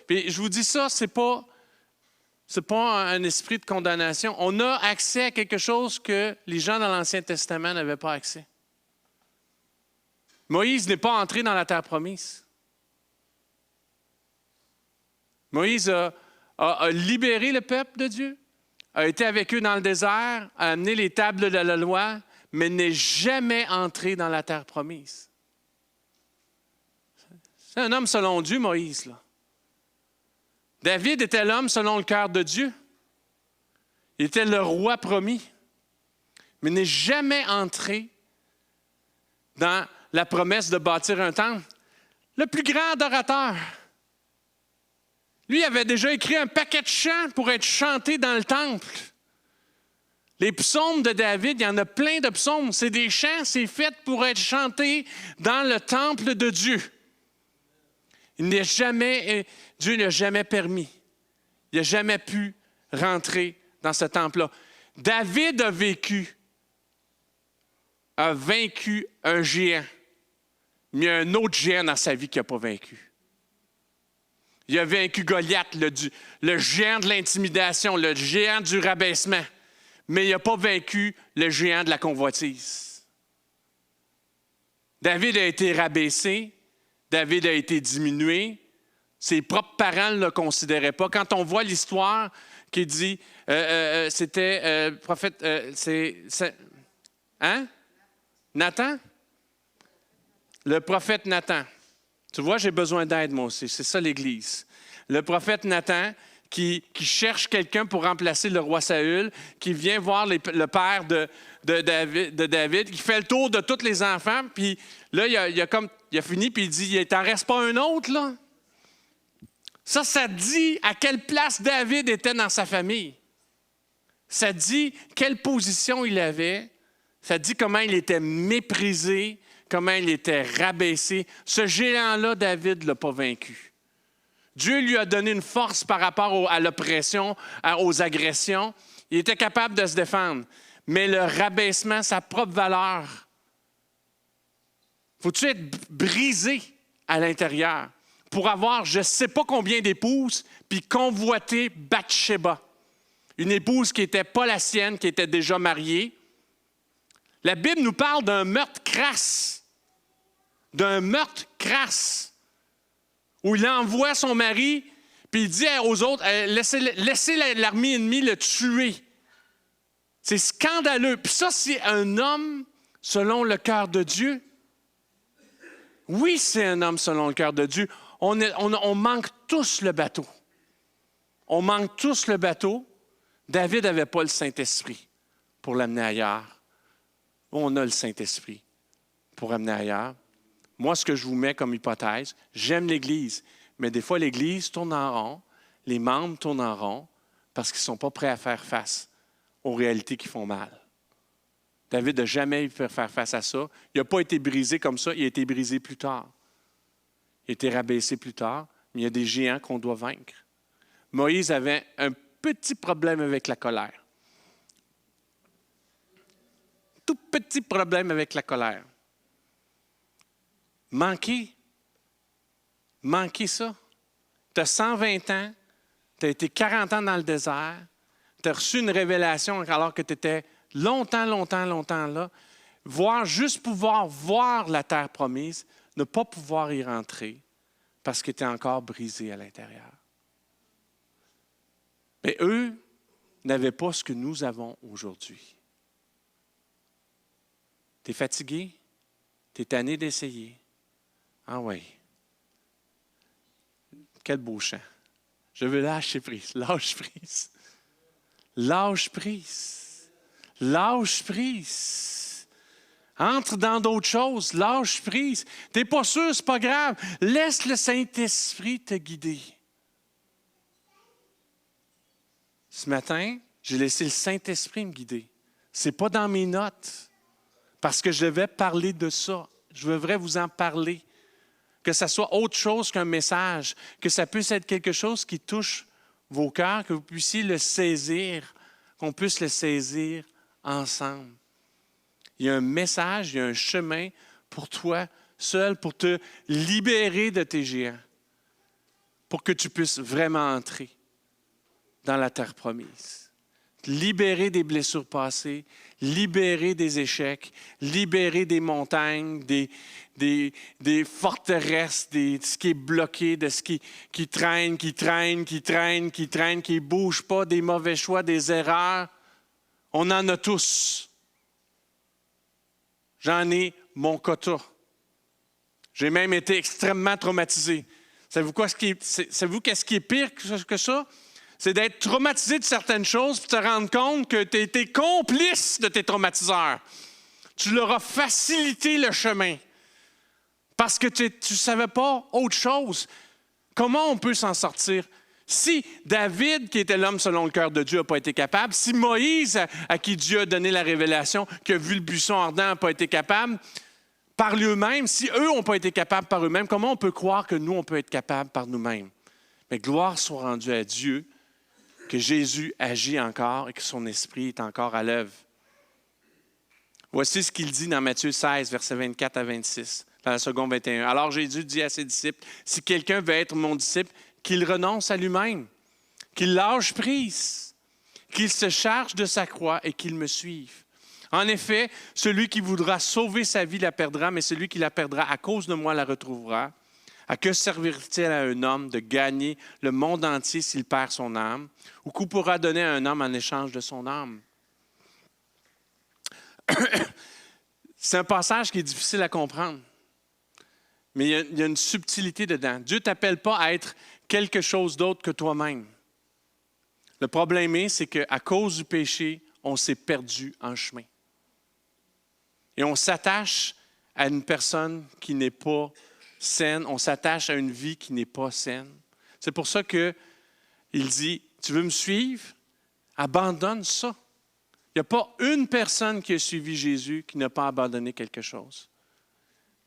Puis je vous dis ça, c'est pas un esprit de condamnation. On a accès à quelque chose que les gens dans l'Ancien Testament n'avaient pas accès. Moïse n'est pas entré dans la terre promise. Moïse a libéré le peuple de Dieu, a été avec eux dans le désert, a amené les tables de la loi, mais n'est jamais entré dans la terre promise. C'est un homme selon Dieu, Moïse, là. David était l'homme selon le cœur de Dieu. Il était le roi promis, mais n'est jamais entré dans la promesse de bâtir un temple. Le plus grand adorateur. Lui avait déjà écrit un paquet de chants pour être chantés dans le temple. Les psaumes de David, il y en a plein de psaumes. C'est des chants, c'est fait pour être chantés dans le temple de Dieu. Dieu n'a jamais permis. Il n'a jamais pu rentrer dans ce temple-là. David a vécu a vaincu un géant. Mais il y a un autre géant dans sa vie qui n'a pas vaincu. Il a vaincu Goliath, le géant de l'intimidation, le géant du rabaissement. Mais il n'a pas vaincu le géant de la convoitise. David a été rabaissé, David a été diminué. Ses propres parents ne le considéraient pas. Quand on voit l'histoire qui dit, c'était prophète, hein? Nathan? Le prophète Nathan. Tu vois, j'ai besoin d'aide, moi aussi. C'est ça, l'Église. Le prophète Nathan qui cherche quelqu'un pour remplacer le roi Saül, qui vient voir le père de David, qui fait le tour de tous les enfants, puis là, il a fini, puis il dit, il t'en reste pas un autre, là? Ça dit à quelle place David était dans sa famille. Ça dit quelle position il avait. Ça dit comment il était méprisé, comment il était rabaissé. Ce géant-là, David ne l'a pas vaincu. Dieu lui a donné une force par rapport à l'oppression, aux agressions. Il était capable de se défendre. Mais le rabaissement, sa propre valeur, faut-tu être brisé à l'intérieur pour avoir je ne sais pas combien d'épouses, puis convoiter Bathsheba, une épouse qui n'était pas la sienne, qui était déjà mariée. La Bible nous parle d'un meurtre crasse, où il envoie son mari, puis il dit aux autres, laissez l'armée ennemie le tuer. C'est scandaleux. Puis ça, c'est un homme selon le cœur de Dieu. Oui, c'est un homme selon le cœur de Dieu. On manque tous le bateau. On manque tous le bateau. David n'avait pas le Saint-Esprit pour l'amener ailleurs. On a le Saint-Esprit pour amener ailleurs. Moi, ce que je vous mets comme hypothèse, j'aime l'Église, mais des fois, l'Église tourne en rond, les membres tournent en rond parce qu'ils ne sont pas prêts à faire face aux réalités qui font mal. David n'a jamais pu faire face à ça. Il n'a pas été brisé comme ça, il a été brisé plus tard. Il a été rabaissé plus tard, mais il y a des géants qu'on doit vaincre. Moïse avait un petit problème avec la colère. Tout petit problème avec la colère. Manquer ça. Tu as 120 ans, tu as été 40 ans dans le désert, tu as reçu une révélation alors que tu étais longtemps là, juste pouvoir voir la terre promise, ne pas pouvoir y rentrer parce que tu es encore brisé à l'intérieur. Mais eux n'avaient pas ce que nous avons aujourd'hui. Tu es fatigué? Tu es tanné d'essayer? Ah oui. Quel beau chant. Je veux lâcher prise. Lâche prise. Lâche prise. Lâche prise. Entre dans d'autres choses. Lâche prise. Tu n'es pas sûr, c'est pas grave. Laisse le Saint-Esprit te guider. Ce matin, j'ai laissé le Saint-Esprit me guider. Ce n'est pas dans mes notes. Parce que je devais parler de ça. Je devrais vous en parler. Que ça soit autre chose qu'un message. Que ça puisse être quelque chose qui touche vos cœurs, que vous puissiez le saisir, qu'on puisse le saisir ensemble. Il y a un message, il y a un chemin pour toi seul, pour te libérer de tes géants, pour que tu puisses vraiment entrer dans la terre promise. Libérer des blessures passées, libérer des échecs, libérer des montagnes, des forteresses, de ce qui est bloqué, de ce qui traîne, qui ne bouge pas, des mauvais choix, des erreurs. On en a tous. J'en ai mon quota. J'ai même été extrêmement traumatisé. Savez-vous qu'est-ce qui est pire que ça? C'est d'être traumatisé de certaines choses et te rendre compte que tu as été complice de tes traumatiseurs. Tu leur as facilité le chemin parce que tu ne savais pas autre chose. Comment on peut s'en sortir? Si David, qui était l'homme selon le cœur de Dieu, n'a pas été capable, si Moïse, à qui Dieu a donné la révélation, qui a vu le buisson ardent, n'a pas été capable, par eux-mêmes, si eux n'ont pas été capables par eux-mêmes, comment on peut croire que nous, on peut être capables par nous-mêmes? Mais gloire soit rendue à Dieu, que Jésus agit encore et que son esprit est encore à l'œuvre. Voici ce qu'il dit dans Matthieu 16, versets 24 à 26, dans la seconde 21. Alors Jésus dit à ses disciples, « Si quelqu'un veut être mon disciple, qu'il renonce à lui-même, qu'il lâche prise, qu'il se charge de sa croix et qu'il me suive. En effet, celui qui voudra sauver sa vie la perdra, mais celui qui la perdra à cause de moi la retrouvera. À que servir-il à un homme de gagner le monde entier s'il perd son âme? Ou qu'on pourra donner à un homme en échange de son âme? » C'est un passage qui est difficile à comprendre, mais il y a une subtilité dedans. Dieu ne t'appelle pas à être quelque chose d'autre que toi-même. Le problème c'est qu'à cause du péché, on s'est perdu en chemin. Et on s'attache à une personne qui n'est pas saine, on s'attache à une vie qui n'est pas saine. C'est pour ça qu'il dit, tu veux me suivre? Abandonne ça. Il n'y a pas une personne qui a suivi Jésus qui n'a pas abandonné quelque chose.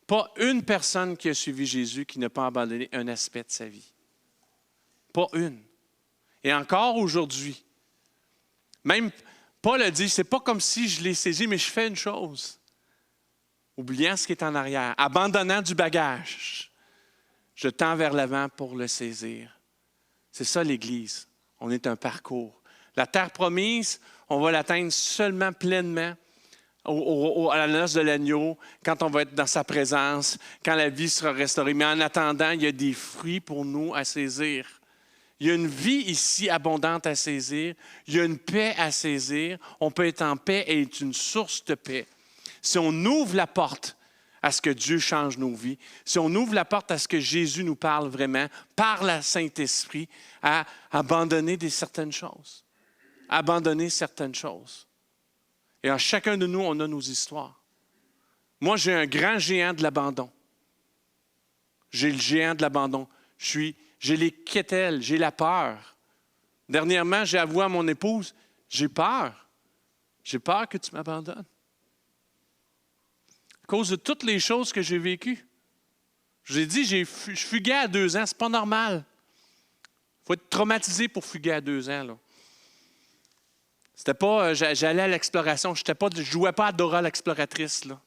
Pas une personne qui a suivi Jésus qui n'a pas abandonné un aspect de sa vie. Pas une. Et encore aujourd'hui, même Paul a dit, c'est pas comme si je l'ai saisi, mais je fais une chose. Oubliant ce qui est en arrière, abandonnant du bagage, je tends vers l'avant pour le saisir. C'est ça l'Église. On est un parcours. La terre promise, on va l'atteindre seulement pleinement à la noce de l'agneau, quand on va être dans sa présence, quand la vie sera restaurée. Mais en attendant, il y a des fruits pour nous à saisir. Il y a une vie ici abondante à saisir. Il y a une paix à saisir. On peut être en paix et être une source de paix. Si on ouvre la porte à ce que Dieu change nos vies, si on ouvre la porte à ce que Jésus nous parle vraiment, par le Saint-Esprit, à abandonner certaines choses. Abandonner certaines choses. Et en chacun de nous, on a nos histoires. Moi, j'ai un grand géant de l'abandon. J'ai le géant de l'abandon. J'ai les quételles, j'ai la peur. Dernièrement, j'ai avoué à mon épouse, j'ai peur. J'ai peur que tu m'abandonnes. À cause de toutes les choses que j'ai vécues. J'ai dit, je fuguais à 2 ans, c'est pas normal. Il faut être traumatisé pour fuguer à 2 ans, là. C'était pas, j'allais à l'exploration, je ne jouais pas à Dora l'exploratrice, là.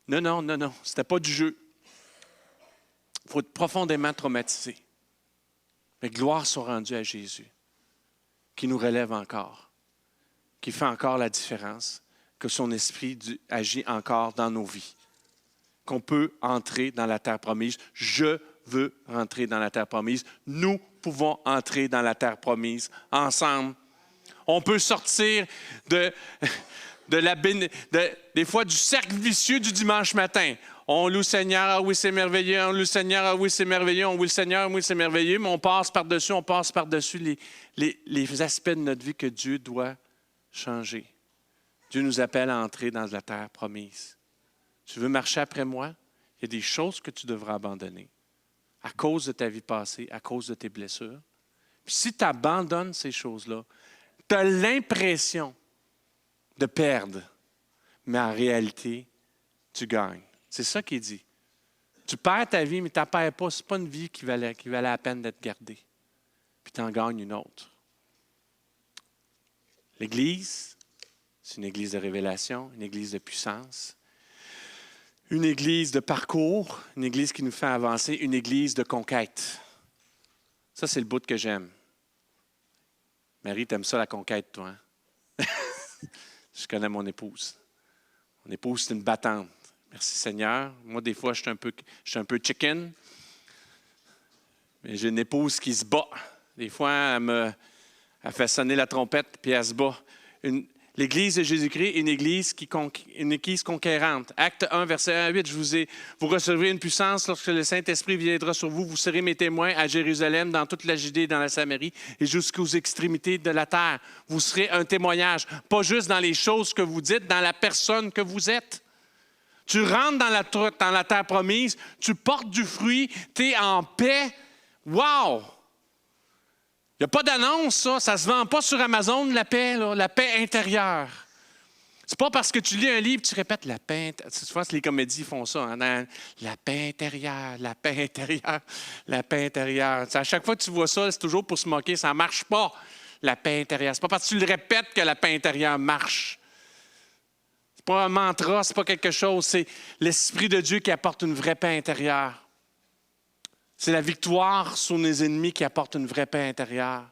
Non, c'était pas du jeu. Il faut être profondément traumatisé. Mais gloire soit rendue à Jésus, qui nous relève encore, qui fait encore la différence, que son esprit agit encore dans nos vies, qu'on peut entrer dans la terre promise. Je veux rentrer dans la terre promise. Nous pouvons entrer dans la terre promise ensemble. On peut sortir des fois du cercle vicieux du dimanche matin. On loue le Seigneur, ah oui, c'est merveilleux. On loue le Seigneur, ah oui, c'est merveilleux. On loue le Seigneur, oui, c'est merveilleux. Mais on passe par-dessus les aspects de notre vie que Dieu doit changer. Dieu nous appelle à entrer dans la terre promise. Tu veux marcher après moi? Il y a des choses que tu devras abandonner à cause de ta vie passée, à cause de tes blessures. Puis si tu abandonnes ces choses-là, tu as l'impression de perdre, mais en réalité, tu gagnes. C'est ça qu'il dit. Tu perds ta vie, mais tu ne la perds pas. Ce n'est pas une vie qui valait la peine d'être gardée. Puis tu en gagnes une autre. L'Église, c'est une Église de révélation, une Église de puissance, une Église de parcours, une Église qui nous fait avancer, une Église de conquête. Ça, c'est le bout que j'aime. Marie, t'aimes ça la conquête, toi, hein? Je connais mon épouse. Mon épouse, c'est une battante. Merci Seigneur. Moi, des fois, je suis un peu chicken. Mais j'ai une épouse qui se bat. Des fois, elle fait sonner la trompette, puis elle se bat. L'Église de Jésus-Christ est une Église conquérante. Acte 1, verset 1 à 8, vous recevrez une puissance lorsque le Saint-Esprit viendra sur vous. Vous serez mes témoins à Jérusalem, dans toute la Judée et dans la Samarie et jusqu'aux extrémités de la terre. Vous serez un témoignage, pas juste dans les choses que vous dites, dans la personne que vous êtes. Tu rentres dans la terre promise, tu portes du fruit, tu es en paix. Wow! Il n'y a pas d'annonce, ça ne se vend pas sur Amazon, la paix, là, la paix intérieure. C'est pas parce que tu lis un livre que tu répètes la paix intérieure. Souvent, les comédies font ça. Hein, la paix intérieure, la paix intérieure, la paix intérieure. À chaque fois que tu vois ça, c'est toujours pour se moquer. Ça ne marche pas, la paix intérieure. C'est pas parce que tu le répètes que la paix intérieure marche. pas un mantra, ce n'est pas quelque chose. C'est l'Esprit de Dieu qui apporte une vraie paix intérieure. C'est la victoire sur nos ennemis qui apporte une vraie paix intérieure.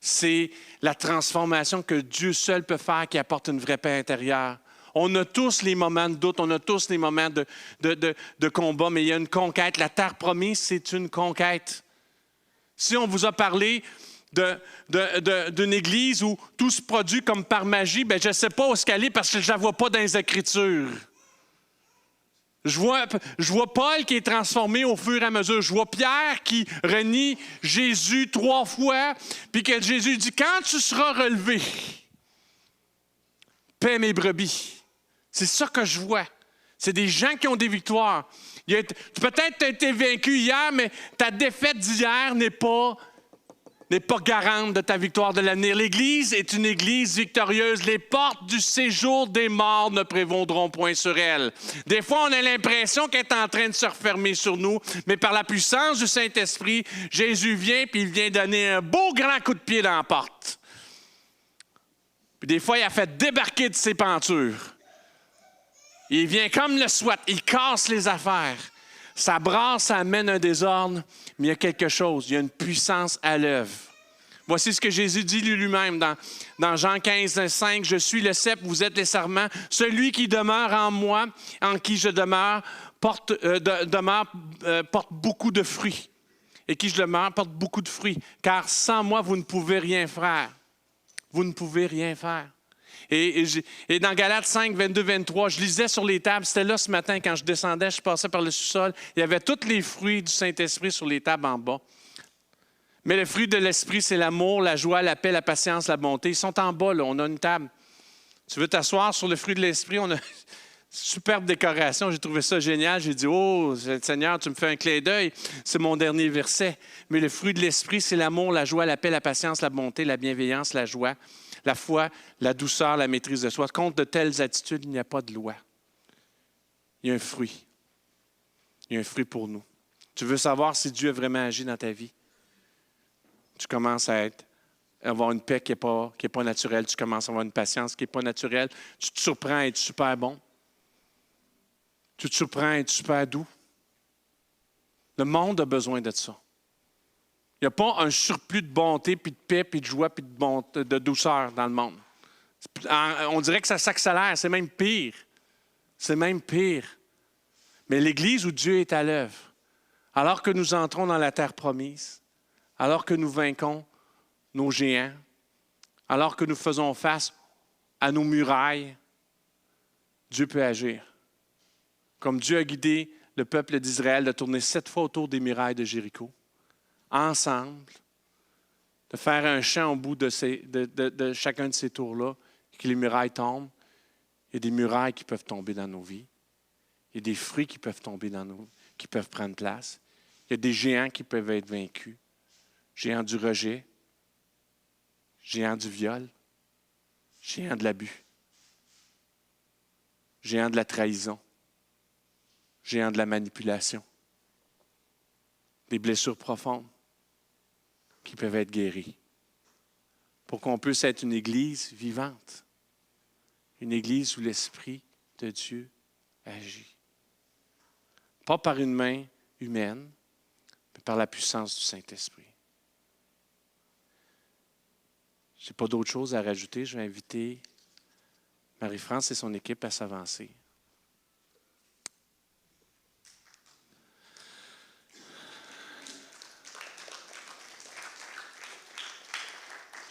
C'est la transformation que Dieu seul peut faire qui apporte une vraie paix intérieure. On a tous les moments de doute, on a tous les moments de combat, mais il y a une conquête. La terre promise, c'est une conquête. Si on vous a parlé d'une église où tout se produit comme par magie, bien, je ne sais pas où est-ce qu'elle est parce que je ne la vois pas dans les Écritures. Je vois Paul qui est transformé au fur et à mesure. Je vois Pierre qui renie Jésus 3 fois, puis que Jésus dit, quand tu seras relevé, paie mes brebis. C'est ça que je vois. C'est des gens qui ont des victoires. Peut-être tu as été vaincu hier, mais ta défaite d'hier n'est pas garante de ta victoire de l'avenir. L'Église est une Église victorieuse. Les portes du séjour des morts ne prévaudront point sur elle. Des fois, on a l'impression qu'elle est en train de se refermer sur nous, mais par la puissance du Saint-Esprit, Jésus vient puis il vient donner un beau grand coup de pied dans la porte. Puis des fois, il a fait débarquer de ses pentures. Il vient comme le SWAT, il casse les affaires. Ça brasse, ça amène un désordre, mais il y a quelque chose, il y a une puissance à l'œuvre. Voici ce que Jésus dit lui-même dans Jean 15, 5. « Je suis le cep, vous êtes les sarments. Celui qui demeure en moi, en qui je demeure, porte beaucoup de fruits. Et qui je demeure porte beaucoup de fruits. Car sans moi, vous ne pouvez rien faire. » Vous ne pouvez rien faire. Et dans Galates 5, 22, 23, je lisais sur les tables, c'était là ce matin quand je descendais, je passais par le sous-sol, il y avait tous les fruits du Saint-Esprit sur les tables en bas. Mais le fruit de l'Esprit, c'est l'amour, la joie, la paix, la patience, la bonté. Ils sont en bas, là, on a une table. Tu veux t'asseoir sur le fruit de l'Esprit, on a une superbe décoration, j'ai trouvé ça génial. J'ai dit, oh Seigneur, tu me fais un clin d'œil, c'est mon dernier verset. Mais le fruit de l'Esprit, c'est l'amour, la joie, la paix, la patience, la bonté, la bienveillance, la joie, la foi, la douceur, la maîtrise de soi. Contre de telles attitudes, il n'y a pas de loi. Il y a un fruit. Il y a un fruit pour nous. Tu veux savoir si Dieu a vraiment agi dans ta vie? Tu commences à avoir une paix qui n'est pas naturelle. Tu commences à avoir une patience qui n'est pas naturelle. Tu te surprends à être super bon. Tu te surprends à être super doux. Le monde a besoin de ça. Il n'y a pas un surplus de bonté, puis de paix, puis de joie, puis de douceur dans le monde. On dirait que ça s'accélère, c'est même pire. C'est même pire. Mais l'Église où Dieu est à l'œuvre, alors que nous entrons dans la terre promise, alors que nous vainquons nos géants, alors que nous faisons face à nos murailles, Dieu peut agir. Comme Dieu a guidé le peuple d'Israël de tourner 7 fois autour des murailles de Jéricho, ensemble, de faire un chant au bout de chacun de ces tours-là, que les murailles tombent. Il y a des murailles qui peuvent tomber dans nos vies. Il y a des fruits qui peuvent tomber qui peuvent prendre place. Il y a des géants qui peuvent être vaincus. Géants du rejet, géants du viol, géants de l'abus, géants de la trahison, géants de la manipulation, des blessures profondes qui peuvent être guéries pour qu'on puisse être une Église vivante, une Église où l'Esprit de Dieu agit. Pas par une main humaine, mais par la puissance du Saint-Esprit. Je n'ai pas d'autre chose à rajouter. Je vais inviter Marie-France et son équipe à s'avancer.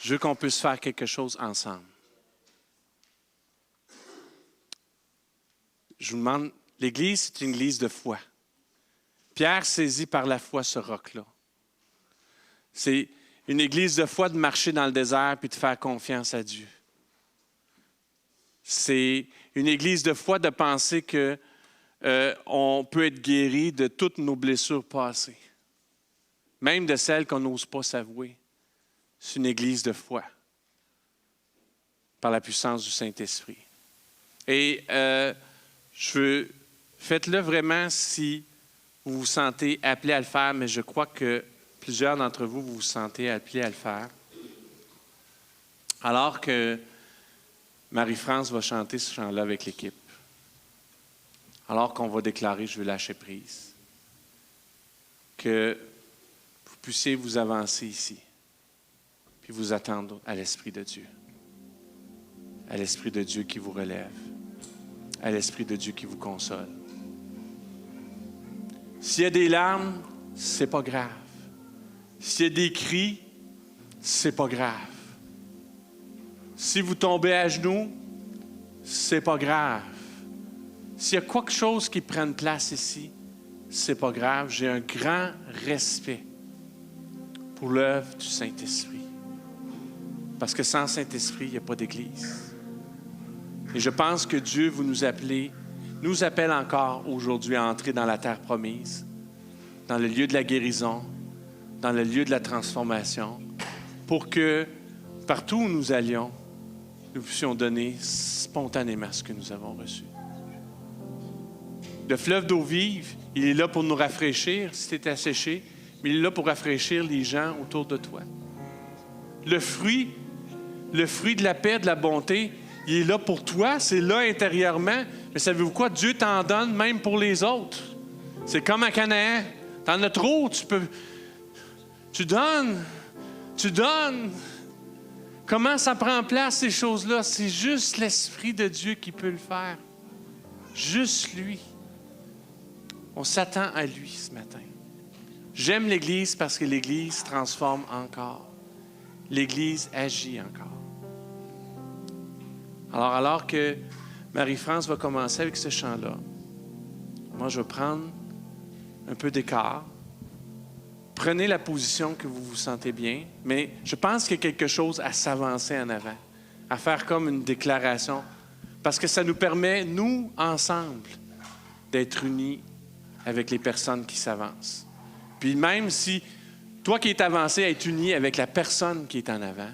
Je veux qu'on puisse faire quelque chose ensemble. Je vous demande, l'Église, c'est une Église de foi. Pierre saisit par la foi ce roc-là. C'est une Église de foi de marcher dans le désert puis de faire confiance à Dieu. C'est une Église de foi de penser qu'on peut être guéri de toutes nos blessures passées, même de celles qu'on n'ose pas s'avouer. C'est une Église de foi par la puissance du Saint-Esprit. Et faites-le vraiment si vous vous sentez appelé à le faire, mais je crois que plusieurs d'entre vous, vous vous sentez appelés à le faire. Alors que Marie-France va chanter ce chant-là avec l'équipe. Alors qu'on va déclarer « Je veux lâcher prise ». Que vous puissiez vous avancer ici, puis vous attendre à l'Esprit de Dieu. À l'Esprit de Dieu qui vous relève. À l'Esprit de Dieu qui vous console. S'il y a des larmes, c'est pas grave. S'il y a des cris, c'est pas grave. Si vous tombez à genoux, c'est pas grave. S'il y a quelque chose qui prenne place ici, c'est pas grave. J'ai un grand respect pour l'œuvre du Saint-Esprit. Parce que sans Saint-Esprit, il n'y a pas d'Église. Et je pense que Dieu vous nous appelle encore aujourd'hui à entrer dans la terre promise, dans le lieu de la guérison, dans le lieu de la transformation, pour que partout où nous allions, nous puissions donner spontanément ce que nous avons reçu. Le fleuve d'eau vive, il est là pour nous rafraîchir si tu es asséché, mais il est là pour rafraîchir les gens autour de toi. Le fruit de la paix, de la bonté, il est là pour toi, c'est là intérieurement, mais savez-vous quoi? Dieu t'en donne même pour les autres. C'est comme à Canaan. T'en as trop, tu donnes. Comment ça prend place, ces choses-là? C'est juste l'Esprit de Dieu qui peut le faire. Juste lui. On s'attend à lui ce matin. J'aime l'Église parce que l'Église transforme encore. L'Église agit encore. Alors que Marie-France va commencer avec ce chant-là, moi, je vais prendre un peu d'écart. Prenez la position que vous vous sentez bien, mais je pense qu'il y a quelque chose à s'avancer en avant, à faire comme une déclaration, parce que ça nous permet, nous, ensemble, d'être unis avec les personnes qui s'avancent. Puis même si toi qui es avancé, être uni avec la personne qui est en avant,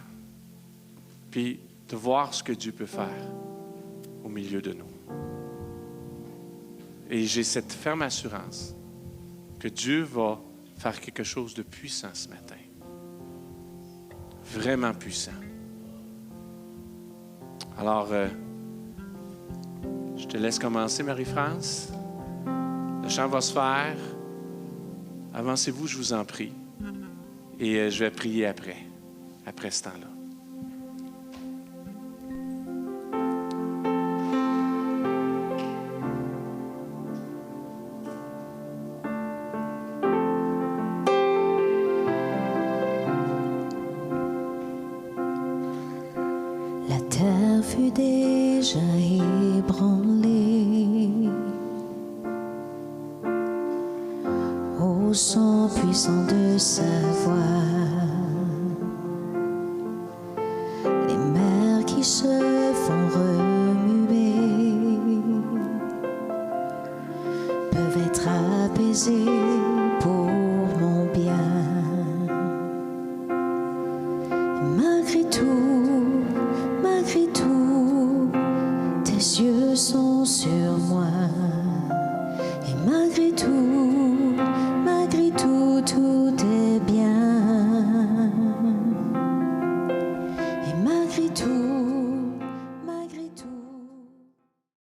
puis de voir ce que Dieu peut faire au milieu de nous. Et j'ai cette ferme assurance que Dieu va faire quelque chose de puissant ce matin. Vraiment puissant. Alors, je te laisse commencer, Marie-France. Le chant va se faire. Avancez-vous, je vous en prie. Et je vais prier après ce temps-là. La terre fut déjà ébranlée au son puissant de sa voix. Les mers qui se font remuer peuvent être apaisées pour mon bien. Malgré tout, tes yeux sont sur